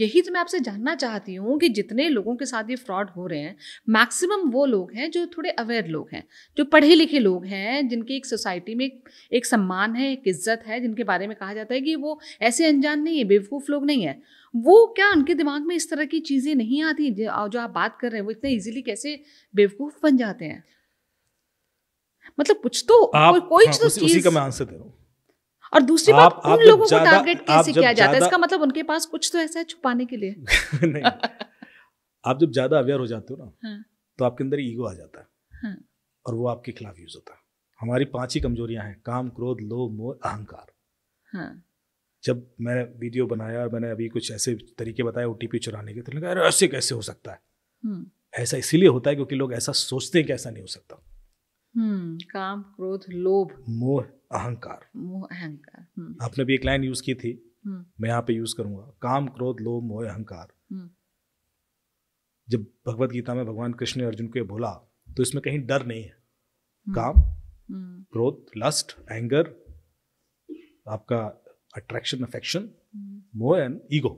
यही तो मैं आपसे जानना चाहती हूँ कि जितने लोगों के साथ ये फ्रॉड हो रहे हैं, मैक्सिमम वो लोग हैं जो थोड़े अवेयर लोग हैं, जो पढ़े लिखे लोग हैं, जिनकी एक सोसाइटी में एक सम्मान है, एक इज्जत है, जिनके बारे में कहा जाता है कि वो ऐसे अनजान नहीं है, बेवकूफ़ लोग नहीं है। वो क्या उनके दिमाग में इस तरह की चीज़ें नहीं आती जो आप बात कर रहे हैं? वो इतने ईजिली कैसे बेवकूफ़ बन जाते हैं? मतलब कुछ तो कोई हाँ, तो उसी का मैं आंसर दे रहा हूँ। और दूसरी बात, उन लोगों को टारगेट कैसे किया जाता है? इसका मतलब उनके पास कुछ तो ऐसा है छुपाने के लिए। नहीं, आप जब ज्यादा अवेयर हो जाते हो ना, हाँ, तो आपके अंदर ईगो आ जाता है, हाँ, और वो आपके खिलाफ यूज होता है। हमारी 5 ही कमजोरियां हैं: काम, क्रोध, लोभ, मोह, अहंकार। हाँ, जब मैंने वीडियो बनाया और मैंने अभी कुछ ऐसे तरीके बताए ओटीपी चुराने के, तो लगा अरे ऐसे कैसे हो सकता है। ऐसा इसीलिए होता है क्योंकि लोग ऐसा सोचते हैं कि ऐसा नहीं हो सकता। काम, क्रोध, लोभ, मोह, अहंकार। मोह, अहंकार। आपने भी एक लाइन यूज की थी, मैं यहाँ पे यूज करूंगा: काम, क्रोध, लोभ, मोह, अहंकार। जब भगवत गीता में भगवान कृष्ण ने अर्जुन को ये बोला, तो इसमें कहीं डर नहीं है। काम, क्रोध, लस्ट, एंगर, आपका अट्रैक्शन, अफेक्शन, मोह एंड ईगो,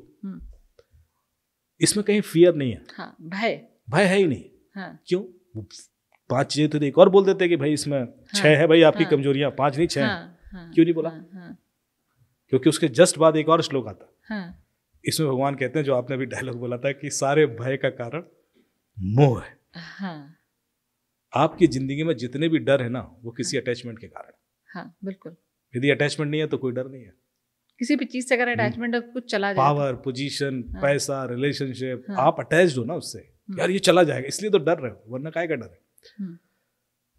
इसमें कहीं फियर नहीं है। हाँ, भय है ही नहीं। हाँ। क्यों? 5 चीजें तो एक और बोल देते कि भाई इसमें 6 है भाई आपकी कमजोरियां, 5 नहीं 6 हैं। क्यों नहीं बोला? क्योंकि उसके जस्ट बाद एक और श्लोक आता है। इसमें भगवान कहते हैं, जो आपने अभी डायलॉग बोला था, कि सारे भय का कारण मोह है। आपकी जिंदगी में जितने भी डर है ना, वो किसी अटैचमेंट के कारण। हाँ, बिल्कुल। यदि अटैचमेंट नहीं है तो कोई डर नहीं है। किसी भी चीज से अगर अटैचमेंट कुछ चला जाए, पावर, पोजीशन, पैसा, रिलेशनशिप, आप अटैच्ड हो ना उससे, यार ये चला जाएगा, इसलिए तो डर रहे हो, वरना काय का डर है।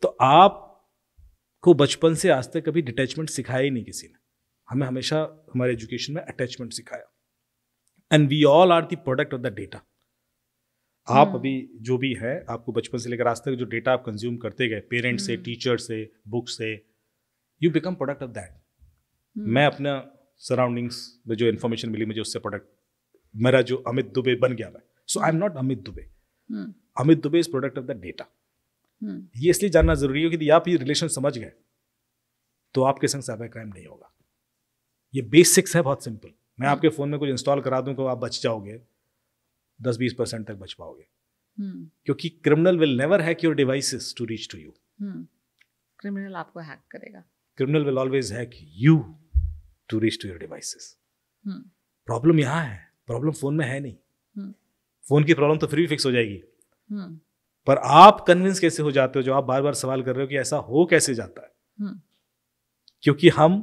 तो आपको बचपन से आज तक कभी डिटैचमेंट सिखाया ही नहीं किसी ने। हमें हमेशा हमारे एजुकेशन में अटैचमेंट सिखाया। And we all are the product of the data. आप अभी जो भी है, आपको बचपन से लेकर आज तक जो डेटा आप कंज्यूम करते गए, पेरेंट्स से, टीचर से, बुक से, you become product of that. मैं अपना सराउंडिंग्स में जो इन्फॉर्मेशन मिली मुझे, उससे प्रोडक्ट, मेरा जो अमित दुबे बन गया मैं। So I am not Amit Dubey. Amit Dubey is product of the data. ये इसलिए जानना जरूरी है कि यदि आप ये रिलेशन समझ गए तो आपके संग साइबर क्राइम नहीं होगा। ये बेसिक्स है, बहुत सिंपल। मैं आपके फोन में कुछ इंस्टॉल करा दूं तो आप बच जाओगे, 10-20% तक बच पाओगे। क्योंकि criminal will never hack your devices to reach to you. Criminal आपको हैक करेगा। Criminal will always hack you to reach to your devices. Problem यहाँ है, प्रॉब्लम फोन में है नहीं। फोन की प्रॉब्लम तो फिर भी फिक्स हो जाएगी, पर आप कन्विंस कैसे हो जाते हो, जो आप बार बार सवाल कर रहे हो कि ऐसा हो कैसे जाता है। क्योंकि हम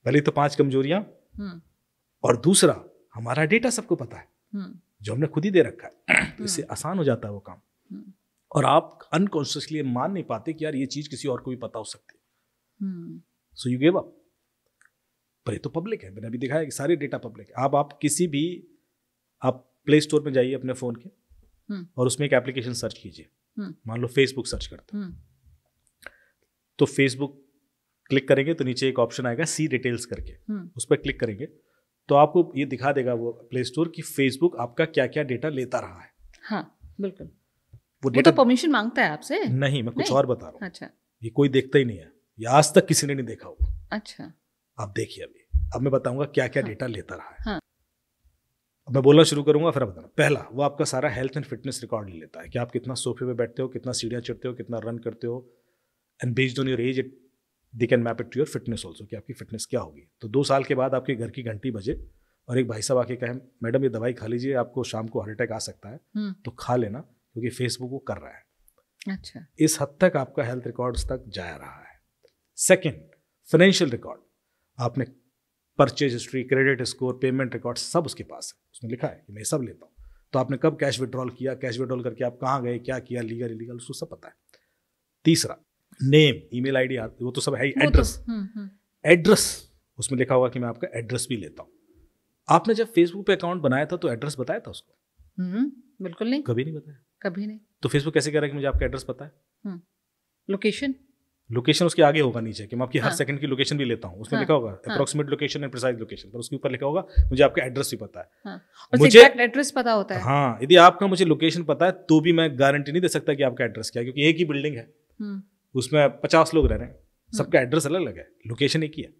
पहले तो 5 कमजोरियां, और दूसरा हमारा डेटा सबको पता है, जो हमने खुद ही दे रखा है। तो इससे आसान हो जाता है वो काम। और आप अनकॉन्शियसली मान नहीं पाते कि यार ये चीज किसी और को भी पता हो सकती है। So you give up. पर ये तो पब्लिक है, मैंने अभी दिखाया कि सारे डेटा पब्लिक है। आप किसी भी, आप प्ले स्टोर में जाइए अपने फोन के, और उसमें एक एप्लीकेशन सर्च कीजिए। मान लो फेसबुक सर्च करते हैं, तो फेसबुक क्लिक करेंगे तो नीचे एक ऑप्शन आएगा सी डिटेल्स करके, उस पर क्लिक करेंगे तो आपको ये दिखा देगा वो प्ले स्टोर कि फेसबुक आपका क्या क्या डेटा लेता रहा है। हाँ, बिल्कुल। वो तो परमिशन मांगता है आपसे? नहीं, मैं कुछ और बता रहा हूँ। अच्छा। ये कोई देखता ही नहीं है, ये आज तक किसी ने नहीं देखा होगा। अच्छा। आप देखिए अभी, अब मैं बताऊंगा क्या क्या डेटा लेता रहा है। हाँ। अब मैं बोलना शुरू करूंगा, फिर बताना। पहला, वो आपका सारा हेल्थ एंड फिटनेस रिकॉर्ड ले लेता है कि आप कितना सोफे पे बैठते हो, कितना सीढ़ियां चढ़ते हो, कितना रन करते हो। And based on your age they can map it to your fitness also, कि आपकी फिटनेस क्या होगी। तो 2 साल के बाद आपके घर की घंटी बजे और एक भाई साहब आके कहें, मैडम ये दवाई खा लीजिए, आपको शाम को हार्ट अटैक आ सकता है, तो खा लेना, क्योंकि फेसबुक वो कर रहा है। अच्छा। इस हद तक आपका हेल्थ रिकॉर्ड्स तक जा रहा है। सेकेंड, फाइनेंशियल रिकॉर्ड, आपने purchase history, credit score, payment record सब उसके पास है। उसमें लिखा है कि मैं सब लेता हूँ। तो आपने कब कैश विड्रॉल किया, कैश विड्रॉल करके आप कहाँ गए, क्या किया, लीगल इलीगल, उसको सब पता है। तीसरा, नेम, ईमेल आईडी, वो तो सब है ही। एड्रेस, एड्रेस उसमें लिखा होगा कि मैं आपका एड्रेस भी लेता हूँ। आपने जब फेसबुक पे अकाउंट बनाया था तो एड्रेस बताया था उसको? बिल्कुल नहीं, कभी नहीं बताया। कभी नहीं। तो फेसबुक कैसे कह रहा है कि मुझे आपका एड्रेस पता है? लोकेशन, लोकेशन उसके आगे होगा नीचे, कि मैं आपकी हर सेकंड की लोकेशन भी लेता हूँ। उसमें लिखा होगा approximate location and precise location, पर उसके ऊपर लिखा होगा मुझे आपका एड्रेस भी पता है। मुझे एड्रेस पता होता है। हाँ, यदि आपका मुझे लोकेशन पता है तो भी मैं गारंटी नहीं दे सकता कि आपका एड्रेस क्या है, क्योंकि एक ही बिल्डिंग है, उसमें 50 लोग रह रहे हैं, सबका एड्रेस अलग अलग है, लोकेशन एक ही है।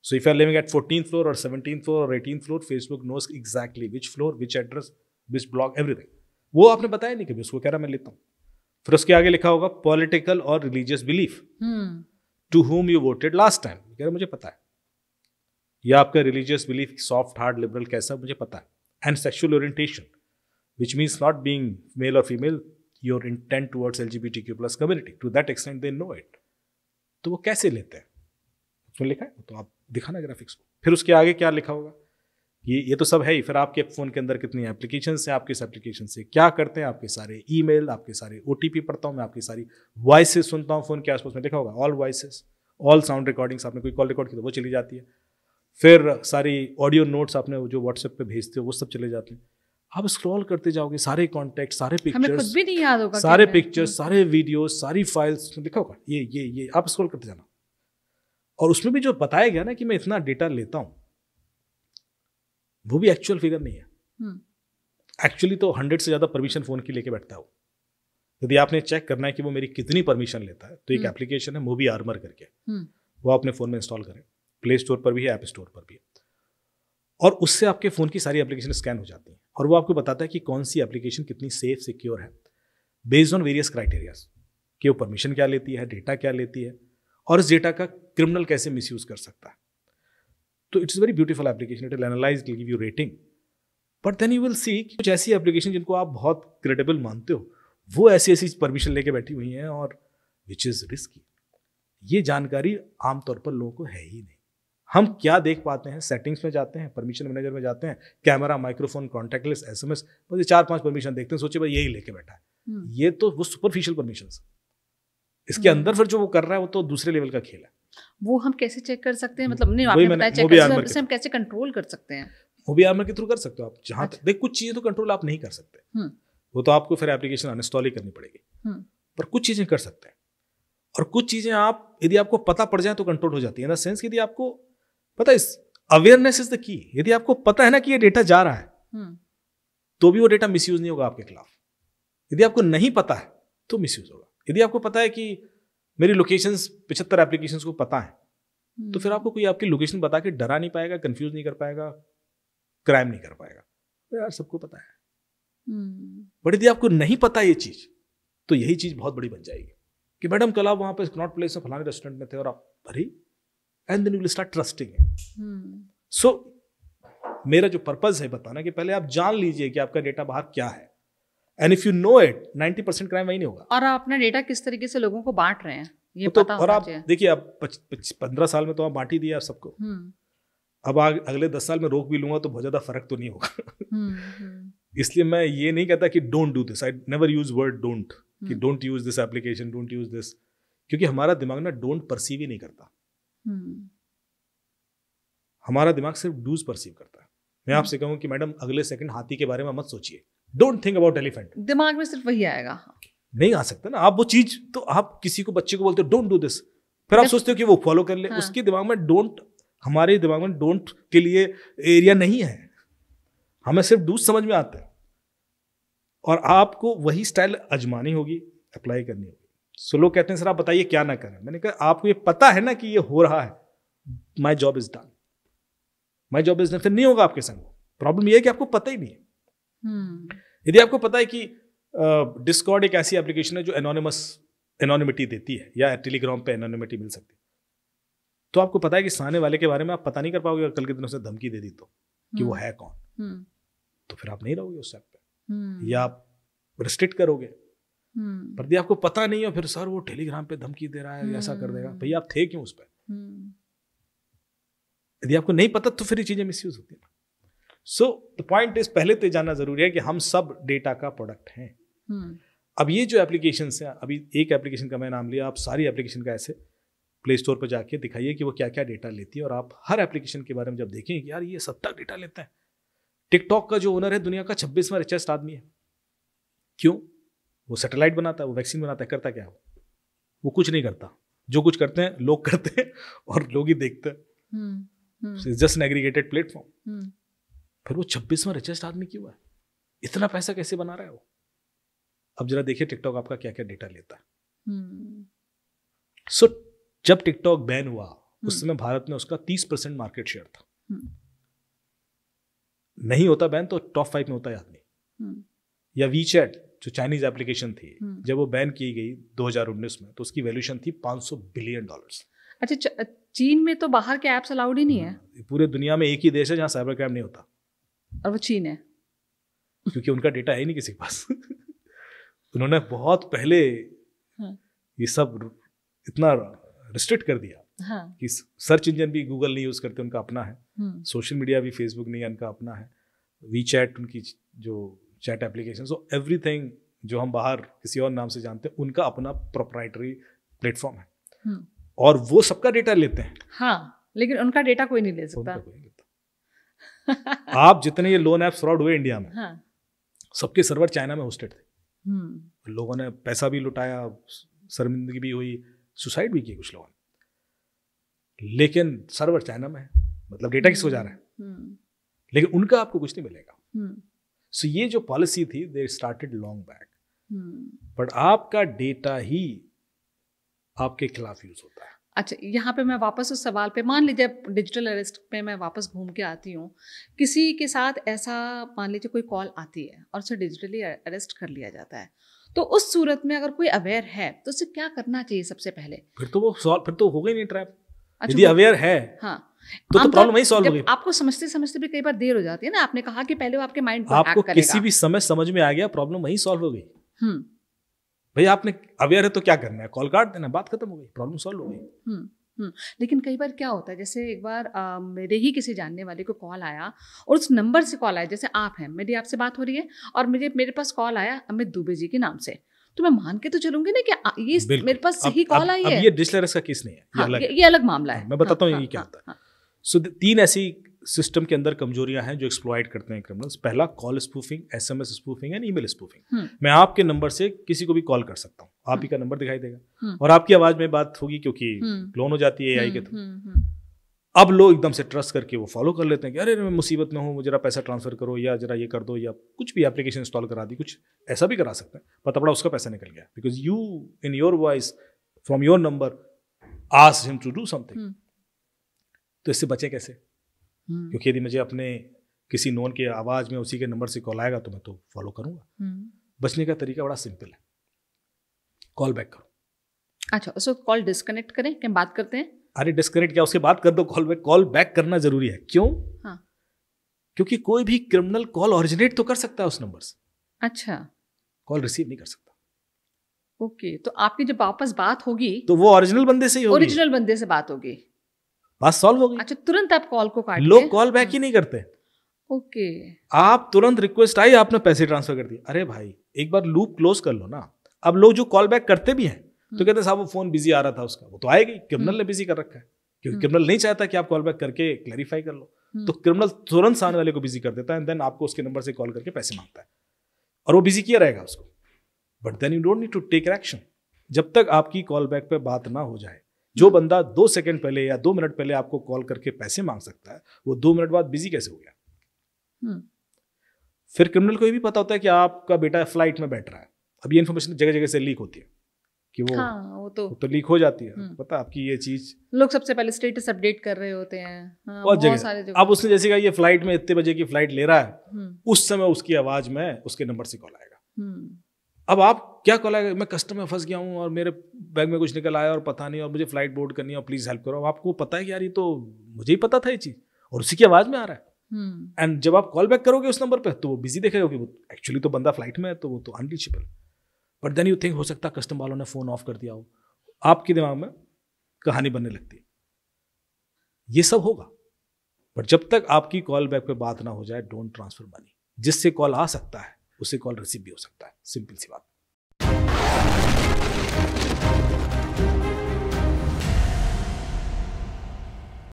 So if you are living at 14th floor or 17th floor or 18th floor, Facebook knows exactly which floor, which address, which block, everything. वो आपने बताया नहीं कभी, उसको कह रहा मैं लेता हूँ. फिर उसके आगे लिखा होगा पॉलिटिकल और religious belief, to whom you voted last time. कह रहा मुझे पता है. या आपका religious belief soft, hard, liberal कैसा मुझे पता है. And sexual orientation, which means not being male or female, your intent towards LGBTQ+ community. To that extent they know it. तो वो कैसे लेते हैं? उसमें लिखा है, तो आप दिखाना ग्राफिक्स को. फिर उसके आगे क्या लिखा होगा, ये तो सब है ही. फिर आपके फ़ोन के अंदर कितनी एप्लीकेशन हैं, आपके इस एप्लीकेशन से क्या करते हैं, आपके सारे ईमेल, आपके सारे OTP पढ़ता हूँ मैं, आपकी सारी वॉइसेस सुनता हूँ फ़ोन के आसपास में लिखा होगा all voices, all sound recordings. आपने कोई कॉल रिकॉर्ड की तो वो चली जाती है. फिर सारी ऑडियो नोट्स आपने जो व्हाट्सएप पे भेजते हो वो सब चले जाते हैं. आप स्क्रॉल करते जाओगे, सारे कॉन्टैक्ट, सारे पिक्चर्स, भी नहीं याद होगा, सारे पिक्चर्स, सारे वीडियोस, सारी फाइल्स लिखा होगा, ये आप स्क्रॉल करते जाना. और उसमें भी जो बताया गया ना कि मैं इतना डेटा लेता हूं, वो भी एक्चुअल फिगर नहीं है. एक्चुअली तो 100 से ज्यादा परमिशन फोन की लेके बैठता है वो. यदि आपने चेक करना है कि वो मेरी कितनी परमिशन लेता है, तो एक एप्लीकेशन है मूवी आर्मर करके, वो अपने फोन में इंस्टॉल करें. प्ले स्टोर पर भी है, ऐप स्टोर पर भी है. और उससे आपके फ़ोन की सारी एप्लीकेशन स्कैन हो जाती हैं और वो आपको बताता है कि कौन सी एप्लीकेशन कितनी सेफ, सिक्योर है, बेस्ड ऑन वेरियस क्राइटेरियाज, कि वो परमिशन क्या लेती है, डेटा क्या लेती है, और इस डेटा का क्रिमिनल कैसे मिसयूज कर सकता है. तो it's very beautiful application. It will analyse, give you rating. But then you will see कुछ ऐसी एप्लीकेशन जिनको आप बहुत क्रेडिबल मानते हो, वो ऐसी ऐसी परमिशन लेके बैठी हुई हैं, और विच इज़ रिस्की. ये जानकारी आमतौर पर लोगों को है ही नहीं. हम क्या देख पाते हैं, सेटिंग्स में जाते हैं, परमिशन मैनेजर में जाते हैं, कैमरा, माइक्रोफोन, कॉन्टैक्टलेस, SMS, बस 4-5 परमिशन देखते हैं, सोचे भाई यही लेके बैठा है. ये तो वो सुपरफिशियल परमिशन. इसके अंदर फिर जो वो कर रहा है वो तो दूसरे लेवल का खेल है. वो हम कैसे चेक कर सकते हैं, मतलब नहीं आपने बताया चेक करके हम कैसे कंट्रोल कर सकते हैं? मूवी आर्मर के थ्रू कर सकते हो आप. जहां तक देख, कुछ चीजें तो कंट्रोल आप नहीं कर सकते, वो तो आपको फिर एप्लीकेशन अनइंस्टॉल ही करनी पड़ेगी. पर कुछ चीजें कर सकते हैं, और कुछ चीजें आप यदि आपको पता पड़ जाए तो कंट्रोल हो जाती है. इन द सेंस यदि आपको पता है, अवेयरनेस इज द की. यदि आपको पता है ना कि ये डेटा जा रहा है, तो भी वो डेटा मिसयूज नहीं होगा आपके खिलाफ. यदि आपको नहीं पता है तो मिसयूज होगा. यदि आपको पता है कि मेरी लोकेशंस 75 एप्लीकेशंस को पता है, तो फिर आपको कोई आपकी लोकेशन बता के डरा नहीं पाएगा, कंफ्यूज नहीं कर पाएगा, क्राइम नहीं कर पाएगा. तो यार सबको पता है. बट यदि आपको नहीं पता ये चीज, तो यही चीज बहुत बड़ी बन जाएगी कि मैडम कल आप वहां पे नॉट प्लेस में फलाने रेस्टोरेंट में थे और आप अरे, and then you will start trusting it. So मेरा जो पर्पस है बताना कि पहले आप जान लीजिए कि आपका डेटा बाहर क्या है, and if you know it, 90% crime वही नहीं होगा. और आप अपना डेटा किस तरीके से लोगों को बांट रहे हैं ये तो पता और होना आप चाहिए. देखिए, आप 15 साल में तो आप बांट ही दिया सबको. अब अगले 10 साल में रोक भी लूंगा तो बहुत ज्यादा फर्क तो नहीं होगा. इसलिए मैं ये नहीं कहता कि don't do this. I never use word don't, कि don't use this application, don't use this, क्योंकि हमारा दिमाग ना डोंट परसीव ही नहीं करता. हमारा दिमाग सिर्फ डूज परसीव करता है. मैं आपसे कहूं कि मैडम अगले सेकंड हाथी के बारे में मत सोचिए, डोंट थिंक अबाउट एलिफेंट. दिमाग में सिर्फ वही आएगा, नहीं आ सकता ना. आप वो चीज तो आप किसी को, बच्चे को बोलते हो डोंट डू दिस, फिर आप सोचते हो कि वो फॉलो कर ले. उसके दिमाग में डोंट, हमारे दिमाग में डोंट के लिए एरिया नहीं है. हमें सिर्फ डूज समझ में आता है, और आपको वही स्टाइल आजमानी होगी, अप्लाई करनी होगी. सो लोग कहते हैं सर आप बताइए क्या ना करें. मैंने कहा आपको ये पता है ना कि ये हो रहा है, my job is done, my job is done. फिर नहीं होगा आपके संग. प्रॉब्लम ये है कि आपको पता ही नहीं है. यदि आपको पता है कि डिस्कॉर्ड एक ऐसी एप्लीकेशन है जो एनोनिमिटी देती है, या टेलीग्राम पे एनोनिमिटी मिल सकती है, तो आपको पता है कि सामने वाले के बारे में आप पता नहीं कर पाओगे. कल के दिन उसने धमकी दे दी तो कि वो है कौन, तो फिर आप नहीं रहोगे उस ऐप पे, या आप रिस्ट्रिक्ट करोगे. पर यदि आपको पता नहीं है, फिर सर वो टेलीग्राम पे धमकी दे रहा है, ऐसा कर देगा, भैया आप थे क्यों उस पर. यदि आपको नहीं पता तो फिर ये चीजें मिसयूज होती है. सो द पॉइंट इज, पहले तो जानना जरूरी है कि हम सब डेटा का प्रोडक्ट हैं. अब ये जो एप्लीकेशन है, अभी एक एप्लीकेशन का मैं नाम लिया, आप सारी एप्लीकेशन का ऐसे प्ले स्टोर पर जाके दिखाइए कि वो क्या क्या डेटा लेती है, और आप हर एप्लीकेशन के बारे में जब देखें कि यार ये सब तक डेटा लेता है. टिकटॉक का जो ओनर है दुनिया का 26वां रिचेस्ट आदमी है. क्यों? वो सैटेलाइट बनाता है, वो वैक्सीन बनाता है. करता क्या वो कुछ नहीं करता. जो कुछ करते हैं लोग करते हैं, और लोग ही देखते हैं. Just an aggregated platform. फिर वो 26वां रिचेस्ट आदमी क्यों है? इतना पैसा कैसे बना रहा है वो? अब जरा देखिए टिकटॉक आपका क्या क्या डेटा लेता है. सो जब टिकटॉक बैन हुआ, उस समय भारत में उसका 30% मार्केट शेयर था। नहीं होता बैन तो टॉप 5 में होता है आदमी। या वीचैट जो चाइनीज एप्लीकेशन थी, जब वो बैन की गई 2019 में तो उसकी वैल्यूएशन थी $500 बिलियन। अच्छा, चीन में तो बाहर के ऐप्स अलाउड ही नहीं है। पूरे दुनिया में एक ही देश है जहां साइबर क्राइम नहीं होता, और वो चीन है। क्योंकि उनका डेटा है नहीं किसी के पास। उन्होंने बहुत पहले ये सब इतना रिस्ट्रिक्ट कर दिया कि सर्च इंजन भी गूगल नहीं यूज करते, उनका अपना है। सोशल मीडिया भी फेसबुक नहीं है, उनका अपना है। वीचैट उनकी जो चैट एप्लीकेशन, सो एवरीथिंग जो हम बाहर किसी और नाम से जानते हैं उनका अपना प्रोप्राइटरी प्लेटफॉर्म है। और वो सबका डेटा लेते हैं। हाँ, लेकिन उनका डेटा कोई नहीं ले सकता। आप जितने ये लोन ऐप फ्रॉड हुए इंडिया में, सबके सर्वर चाइना में होस्टेड थे। लोगों ने पैसा भी लुटाया, शर्मिंदगी भी हुई, सुसाइड भी की कुछ लोगों ने, लेकिन सर्वर चाइना में है, मतलब डेटा किसको जा रहा है, लेकिन उनका आपको कुछ नहीं मिलेगा। सो ये जो पॉलिसी थी they started long back, but आपका डेटा ही आपके खिलाफ यूज होता है। अच्छा, यहाँ पे मैं वापस उस सवाल पे, मान लीजिए डिजिटल अरेस्ट पे मैं वापस घूम के आती हूँ, किसी के साथ ऐसा मान लीजिए कोई कॉल आती है और उसे डिजिटली अरेस्ट कर लिया जाता है, तो उस सूरत में अगर कोई अवेयर है तो उसे क्या करना चाहिए सबसे पहले? फिर तो हो गई नहीं ट्रैप। यदि अवेयर है तो प्रॉब्लम वही सॉल्व हो गई। आपको समझते समझते भी कई बार देर हो जाती है ना, आपने कहा कि पहले वो आपके माइंड को आपको किसी भी समय समझ में आ गया, प्रॉब्लम वही सॉल्व हो गई। भाई आपने अवेयर है तो क्या करना है, कॉल काट देना, बात खत्म हो गई, प्रॉब्लम सॉल्व हो गई। लेकिन कई बार क्या होता है, जैसे एक बार मेरे ही किसी जानने वाले को कॉल आया और उस नंबर से कॉल आया, जैसे आप हैं, मेरी आपसे बात हो रही है और मेरे पास कॉल आया अमित दुबे जी के नाम से, तो मैं मान के तो चलूंगी ना कि ये मेरे पास सही कॉल आई है। अब ये डिजिटल अरेस्ट का केस नहीं है, ये अलग मामला है। मैं बताता हूँ ये क्या होता है। सो 3 ऐसी सिस्टम के अंदर कमजोरियां हैं जो एक्सप्लॉइट करते हैं क्रिमिनल्स। पहला, call spoofing, SMS spoofing and email spoofing. मैं आपके नंबर से किसी को भी कॉल कर सकता हूँ, आप ही का नंबर दिखाई देगा और आपकी आवाज में बात होगी, क्योंकि क्लोन हो जाती है AI के थ्रू। अब लोग एकदम से ट्रस्ट करके वो फॉलो कर लेते हैं कि अरे मैं मुसीबत में हूँ, जरा पैसा ट्रांसफर करो, या जरा ये कर दो, या कुछ भी एप्लीकेशन इंस्टॉल करा दी, कुछ ऐसा भी करा सकते हैं। पता पड़ा उसका पैसा निकल गया, because you in your voice from your number asked him to do something. तो इससे बचे कैसे? क्योंकि यदि मुझे अपने किसी नोन के आवाज में उसी के नंबर से कॉल आएगा तो मैं तो फॉलो करूंगा। बचने का तरीका बड़ा सिंपल है, कॉल बैक करो। अच्छा, उसको कॉल डिस्कनेक्ट करें, क्या बात करते हैं? अरे डिस्कनेक्ट क्या, उसके बाद कर दो कॉल बैक। कॉल बैक करना जरूरी है। क्यों? क्योंकि कोई भी क्रिमिनल कॉल ओरिजिनेट तो कर सकता है उस नंबर से। अच्छा, कॉल रिसीव नहीं कर सकता। ओके, तो आपकी जब वापस बात होगी तो वो ओरिजिनल बंदे से ही होगी, ओरिजिनल बंदे से बात होगी, बात सॉल्व हो गई। अच्छा, तुरंत आप कॉल को काट, लोग कॉल बैक ही नहीं करते। ओके, आप तुरंत रिक्वेस्ट आई, आपने पैसे ट्रांसफर कर दिए। अरे भाई एक बार लूप क्लोज कर लो ना। अब लोग जो कॉल बैक करते भी हैं तो कहते हैं साहब वो फोन बिजी आ रहा था उसका, वो तो आएगा ही, क्रिमिनल ने बिजी कर रखा है, क्योंकि क्रिमिनल नहीं चाहता कि आप कॉल बैक करके क्लैरिफाई कर लो। तो क्रिमिनल तुरंत सामने वाले को बिजी कर देता है, देन आपको उसके नंबर से कॉल करके पैसे मांगता है और वो बिजी किया रहेगा उसको। But then you don't need to take action जब तक आपकी कॉल बैक पे बात ना हो जाए। जो बंदा 2 सेकंड पहले या 2 मिनट पहले आपको कॉल करके पैसे मांग सकता है, वो 2 मिनट बाद बिजी कैसे हो गया? फिर क्रिमिनल को ये भी पता होता है कि आपका बेटा फ्लाइट में बैठ रहा है। अब ये इन्फॉर्मेशन जगह जगह से लीक होती है कि वो तो लीक हो जाती है। पता आपकी ये चीज लोग सबसे पहले स्टेटस अपडेट कर रहे होते हैं। बहुत जगह। अब उसने जैसे कहा ये फ्लाइट में इतने बजे की फ्लाइट ले रहा है, उस समय उसकी आवाज में उसके नंबर से कॉल आएगा। अब आप क्या कॉल आएगा, मैं कस्टम में फंस गया हूँ और मेरे बैग में कुछ निकल आया और पता नहीं, और मुझे फ्लाइट बोर्ड करनी है और प्लीज हेल्प करो। अब आपको पता है कि यार ये तो मुझे ही पता था ये चीज, और उसी की आवाज में आ रहा है। एंड जब आप कॉल बैक करोगे उस नंबर पे तो वो बिजी दिखेगा कि वो एक्चुअली तो बंदा फ्लाइट में है, तो वो तो unreachable. But then you think हो सकता है कस्टम वालों ने फोन ऑफ कर दिया हो, आपके दिमाग में कहानी बनने लगती है। ये सब होगा, बट जब तक आपकी कॉल बैक पे बात ना हो जाए, डोंट ट्रांसफर मनी। जिससे कॉल आ सकता है उससे कॉल रिसीव भी हो सकता है, सिंपल सी बात।